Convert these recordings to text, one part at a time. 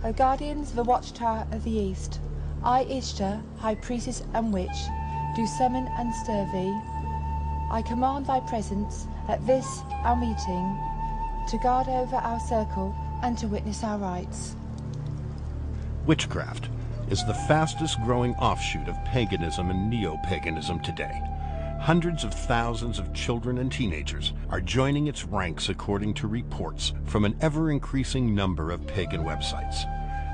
O guardians of the watchtower of the east, I, Ishtar, high priestess and witch, do summon and stir thee. I command thy presence at this our meeting, to guard over our circle and to witness our rites. Witchcraft is the fastest growing offshoot of paganism and neo-paganism today. Hundreds of thousands of children and teenagers are joining its ranks according to reports from an ever-increasing number of pagan websites.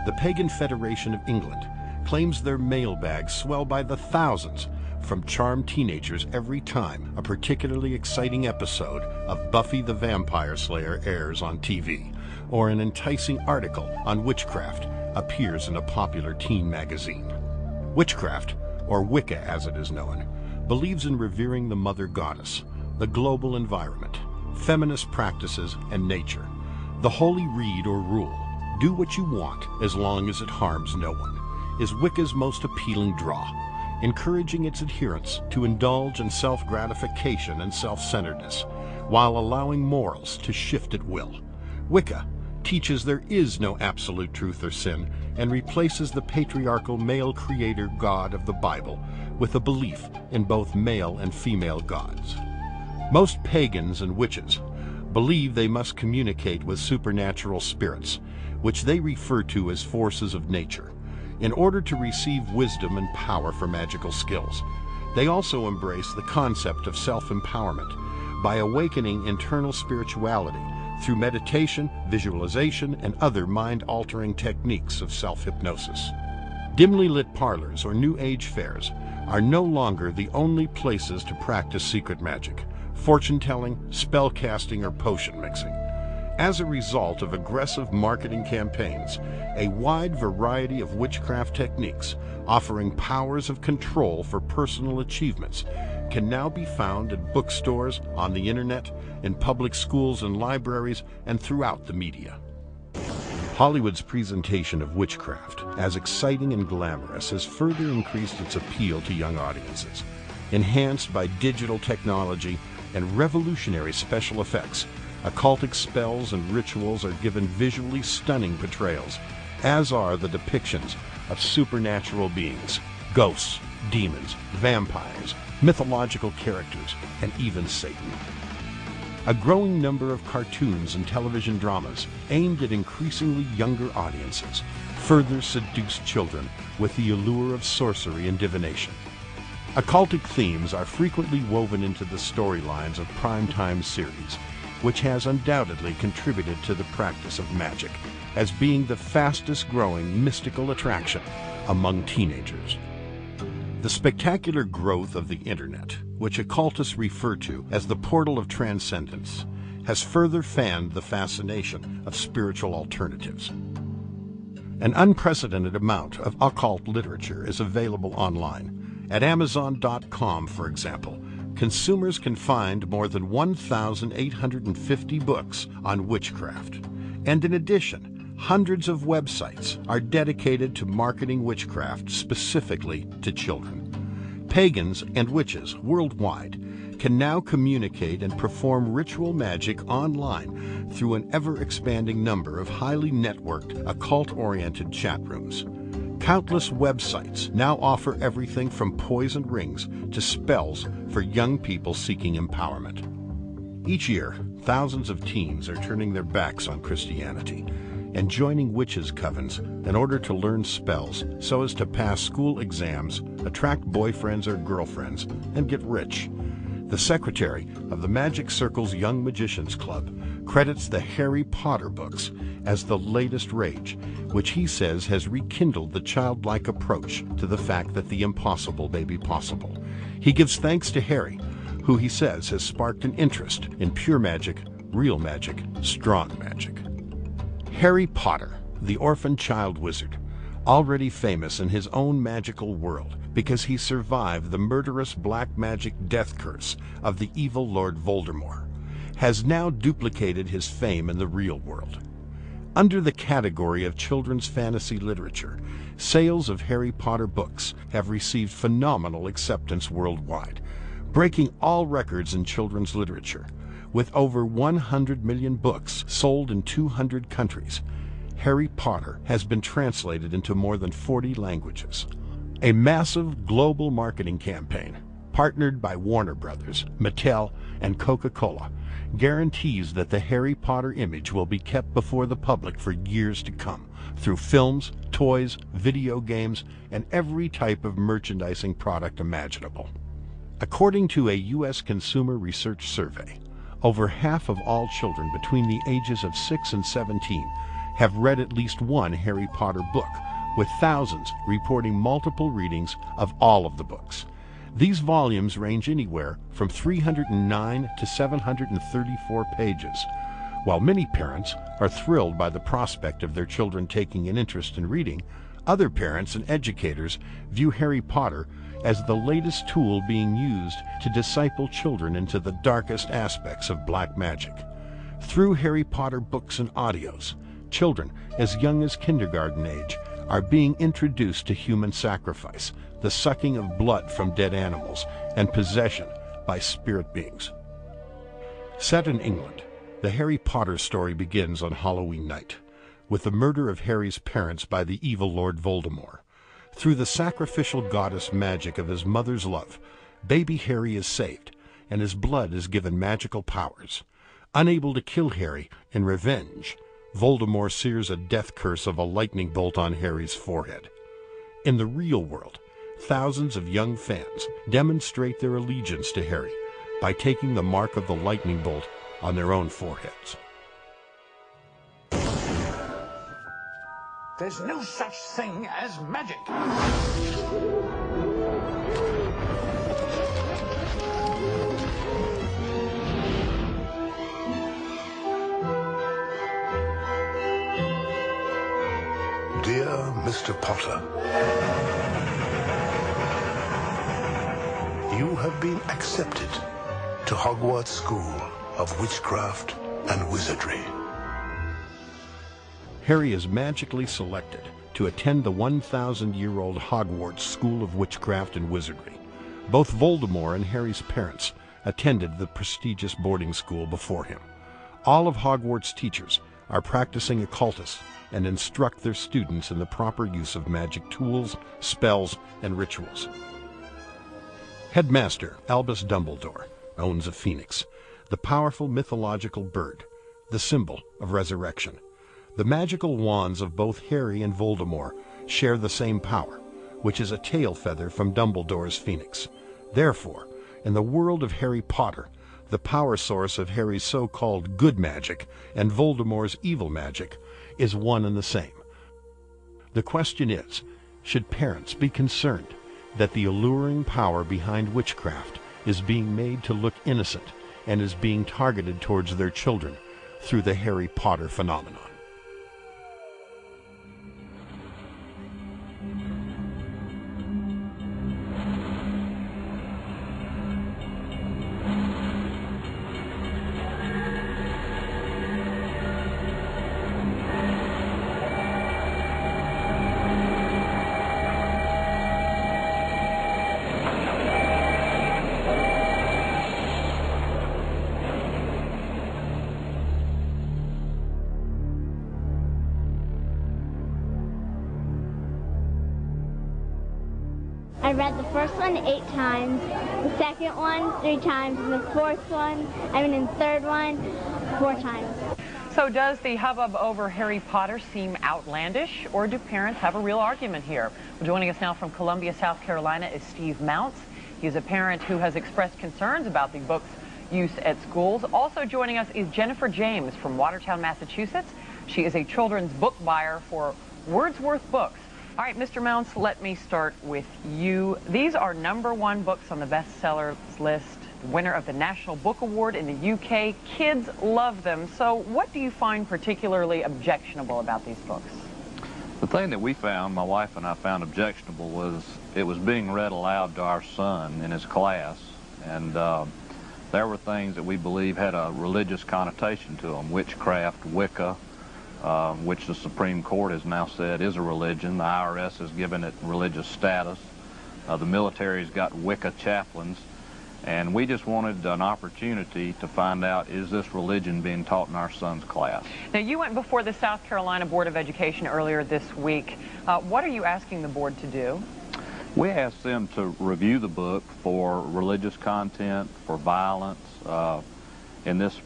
The Pagan Federation of England claims their mailbags swell by the thousands from charmed teenagers every time a particularly exciting episode of Buffy the Vampire Slayer airs on TV, or an enticing article on witchcraft appears in a popular teen magazine. Witchcraft, or Wicca as it is known, believes in revering the mother goddess, the global environment, feminist practices, and nature. The holy reed or rule, do what you want as long as it harms no one, is Wicca's most appealing draw, encouraging its adherents to indulge in self-gratification and self-centeredness, while allowing morals to shift at will. Wicca teaches there is no absolute truth or sin, and replaces the patriarchal male creator god of the Bible with a belief in both male and female gods. Most pagans and witches believe they must communicate with supernatural spirits, which they refer to as forces of nature, in order to receive wisdom and power for magical skills. They also embrace the concept of self-empowerment by awakening internal spirituality through meditation, visualization, and other mind-altering techniques of self-hypnosis. Dimly lit parlors or New Age fairs are no longer the only places to practice secret magic, fortune-telling, spell-casting, or potion mixing. As a result of aggressive marketing campaigns, a wide variety of witchcraft techniques offering powers of control for personal achievements can now be found at bookstores, on the internet, in public schools and libraries, and throughout the media. Hollywood's presentation of witchcraft as exciting and glamorous has further increased its appeal to young audiences. Enhanced by digital technology and revolutionary special effects, occultic spells and rituals are given visually stunning portrayals, as are the depictions of supernatural beings, ghosts, demons, vampires, mythological characters, and even Satan. A growing number of cartoons and television dramas aimed at increasingly younger audiences further seduce children with the allure of sorcery and divination. Occultic themes are frequently woven into the storylines of primetime series, which has undoubtedly contributed to the practice of magic as being the fastest growing mystical attraction among teenagers. The spectacular growth of the internet, which occultists refer to as the portal of transcendence, has further fanned the fascination of spiritual alternatives. An unprecedented amount of occult literature is available online. At Amazon.com, for example, consumers can find more than 1,850 books on witchcraft. And in addition, hundreds of websites are dedicated to marketing witchcraft specifically to children. Pagans and witches worldwide can now communicate and perform ritual magic online through an ever-expanding number of highly networked, occult-oriented chat rooms. Countless websites now offer everything from poisoned rings to spells for young people seeking empowerment. Each year, thousands of teens are turning their backs on Christianity and joining witches' covens in order to learn spells so as to pass school exams, attract boyfriends or girlfriends, and get rich. The secretary of the Magic Circle's Young Magicians Club credits the Harry Potter books as the latest rage, which he says has rekindled the childlike approach to the fact that the impossible may be possible. He gives thanks to Harry, who he says has sparked an interest in pure magic, real magic, strong magic. Harry Potter, the orphan child wizard, already famous in his own magical world because he survived the murderous black magic death curse of the evil Lord Voldemort, has now duplicated his fame in the real world. Under the category of children's fantasy literature, sales of Harry Potter books have received phenomenal acceptance worldwide, breaking all records in children's literature, with over 100 million books sold in 200 countries. Harry Potter has been translated into more than 40 languages. A massive global marketing campaign, partnered by Warner Brothers, Mattel, and Coca-Cola, guarantees that the Harry Potter image will be kept before the public for years to come, through films, toys, video games, and every type of merchandising product imaginable. According to a U.S. Consumer Research Survey, over half of all children between the ages of 6 and 17 have read at least one Harry Potter book, with thousands reporting multiple readings of all of the books. These volumes range anywhere from 309 to 734 pages. While many parents are thrilled by the prospect of their children taking an interest in reading, other parents and educators view Harry Potter as the latest tool being used to disciple children into the darkest aspects of black magic. Through Harry Potter books and audios, children as young as kindergarten age are being introduced to human sacrifice, the sucking of blood from dead animals, and possession by spirit beings. Set in England, the Harry Potter story begins on Halloween night, with the murder of Harry's parents by the evil Lord Voldemort. Through the sacrificial goddess magic of his mother's love, baby Harry is saved, and his blood is given magical powers. Unable to kill Harry in revenge, Voldemort sears a death curse of a lightning bolt on Harry's forehead. In the real world, thousands of young fans demonstrate their allegiance to Harry by taking the mark of the lightning bolt on their own foreheads. There's no such thing as magic. Dear Mr. Potter, you have been accepted to Hogwarts School of Witchcraft and Wizardry. Harry is magically selected to attend the 1,000-year-old Hogwarts School of Witchcraft and Wizardry. Both Voldemort and Harry's parents attended the prestigious boarding school before him. All of Hogwarts' teachers are practicing occultists and instruct their students in the proper use of magic tools, spells, and rituals. Headmaster Albus Dumbledore owns a phoenix, the powerful mythological bird, the symbol of resurrection. The magical wands of both Harry and Voldemort share the same power, which is a tail feather from Dumbledore's phoenix. Therefore, in the world of Harry Potter, the power source of Harry's so-called good magic and Voldemort's evil magic is one and the same. The question is, should parents be concerned that the alluring power behind witchcraft is being made to look innocent and is being targeted towards their children through the Harry Potter phenomenon? I read the first one 8 times, the second one 3 times, and the third one 4 times. So does the hubbub over Harry Potter seem outlandish, or do parents have a real argument here? Well, joining us now from Columbia, South Carolina is Steve Mounts. He's a parent who has expressed concerns about the book's use at schools. Also joining us is Jennifer James from Watertown, Massachusetts. She is a children's book buyer for Wordsworth Books. All right, Mr. Mounts, let me start with you. These are #1 books on the bestsellers list, winner of the National Book Award in the UK. Kids love them. So what do you find particularly objectionable about these books? The thing that we found, my wife and I found objectionable, was it was being read aloud to our son in his class. And there were things that we believe had a religious connotation to them. Witchcraft, Wicca, which the Supreme Court has now said is a religion. The IRS has given it religious status. The military's got Wicca chaplains. And we just wanted an opportunity to find out, is this religion being taught in our son's class? Now, you went before the South Carolina Board of Education earlier this week. What are you asking the board to do? We asked them to review the book for religious content, for violence. In this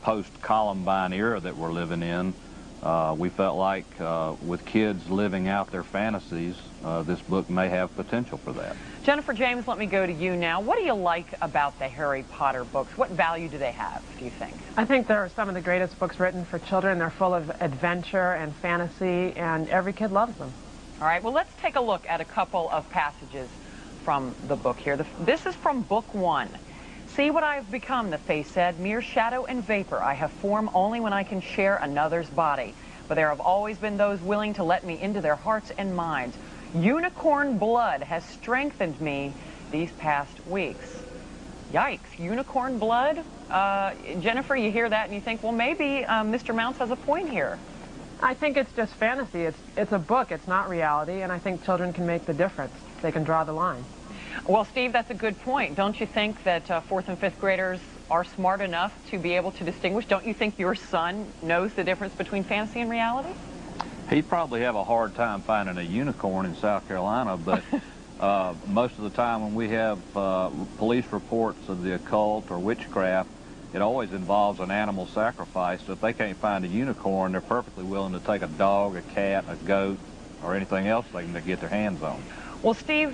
post-Columbine era that we're living in, we felt like with kids living out their fantasies, this book may have potential for that. Jennifer James, let me go to you now. What do you like about the Harry Potter books? What value do they have, do you think? I think they're some of the greatest books written for children. They're full of adventure and fantasy, and every kid loves them. All right, well, let's take a look at a couple of passages from the book here. This is from Book 1. See what I have become, the face said, mere shadow and vapor. I have form only when I can share another's body. But there have always been those willing to let me into their hearts and minds. Unicorn blood has strengthened me these past weeks. Yikes, unicorn blood? Jennifer, you hear that and you think, well, maybe Mr. Mounts has a point here. I think it's just fantasy. It's a book, it's not reality, and I think children can make the difference. They can draw the line. Well, Steve, that's a good point. Don't you think that 4th and 5th graders are smart enough to be able to distinguish? Don't you think your son knows the difference between fantasy and reality? He'd probably have a hard time finding a unicorn in South Carolina, but most of the time when we have police reports of the occult or witchcraft, it always involves an animal sacrifice. So if they can't find a unicorn, they're perfectly willing to take a dog, a cat, a goat, or anything else they can get their hands on. Well, Steve,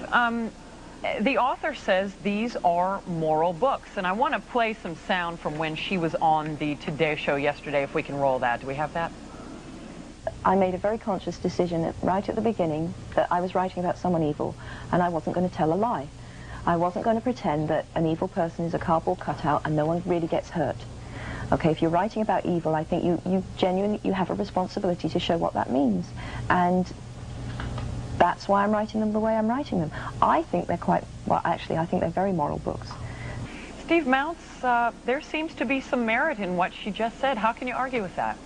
the author says these are moral books, and I want to play some sound from when she was on the Today Show yesterday, if we can roll that. Do we have that? I made a very conscious decision right at the beginning that I was writing about someone evil, and I wasn't going to tell a lie. I wasn't going to pretend that an evil person is a cardboard cutout and no one really gets hurt. Okay, if you're writing about evil, I think you genuinely have a responsibility to show what that means. And that's why I'm writing them the way I'm writing them. I think they're quite, well, actually, I think they're very moral books. Steve Mounts, there seems to be some merit in what she just said. How can you argue with that?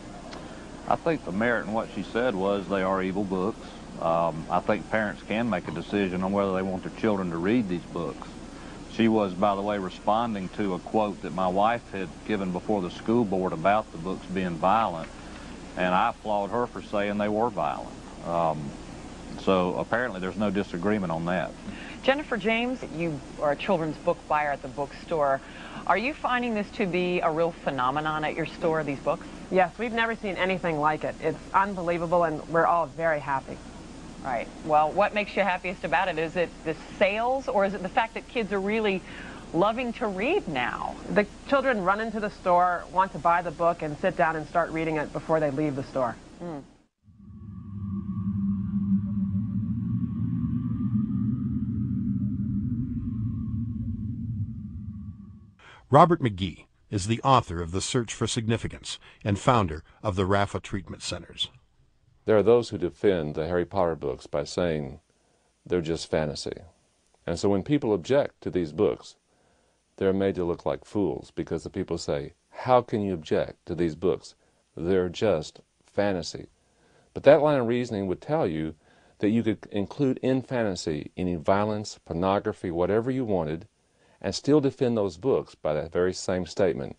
I think the merit in what she said was they are evil books. I think parents can make a decision on whether they want their children to read these books. She was, by the way, responding to a quote that my wife had given before the school board about the books being violent, and I applaud her for saying they were violent. So apparently there's no disagreement on that. Jennifer James, you are a children's book buyer at the bookstore. Are you finding this to be a real phenomenon at your store, these books? Yes, we've never seen anything like it. It's unbelievable, and we're all very happy. Right. Well, what makes you happiest about it? Is it the sales, or is it the fact that kids are really loving to read now? The children run into the store, want to buy the book, and sit down and start reading it before they leave the store. Mm. Robert McGee is the author of The Search for Significance and founder of the Rafa Treatment Centers. There are those who defend the Harry Potter books by saying they're just fantasy. And so when people object to these books, they're made to look like fools, because the people say, how can you object to these books? They're just fantasy. But that line of reasoning would tell you that you could include in fantasy any violence, pornography, whatever you wanted, and still defend those books by that very same statement.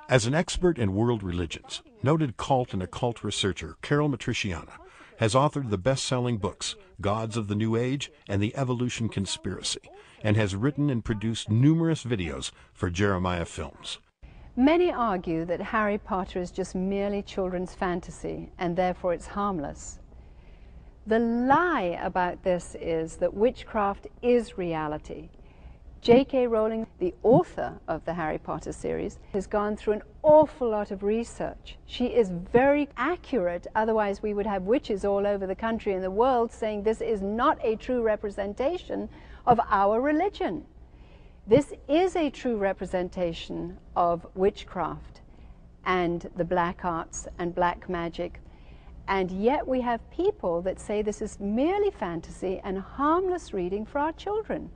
As an expert in world religions, noted cult and occult researcher Carol Matriciana has authored the best-selling books Gods of the New Age and The Evolution Conspiracy, and has written and produced numerous videos for Jeremiah Films. Many argue that Harry Potter is just merely children's fantasy, and therefore it's harmless. The lie about this is that witchcraft is reality. J.K. Rowling, the author of the Harry Potter series, has gone through an awful lot of research. She is very accurate, otherwise we would have witches all over the country and the world saying this is not a true representation of our religion. This is a true representation of witchcraft and the black arts and black magic, and yet we have people that say this is merely fantasy and harmless reading for our children.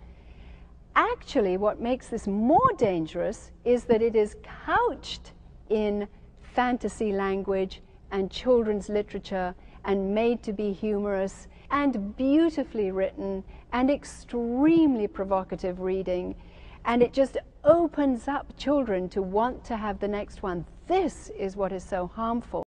Actually, what makes this more dangerous is that it is couched in fantasy language and children's literature and made to be humorous and beautifully written and extremely provocative reading. And it just opens up children to want to have the next one. This is what is so harmful.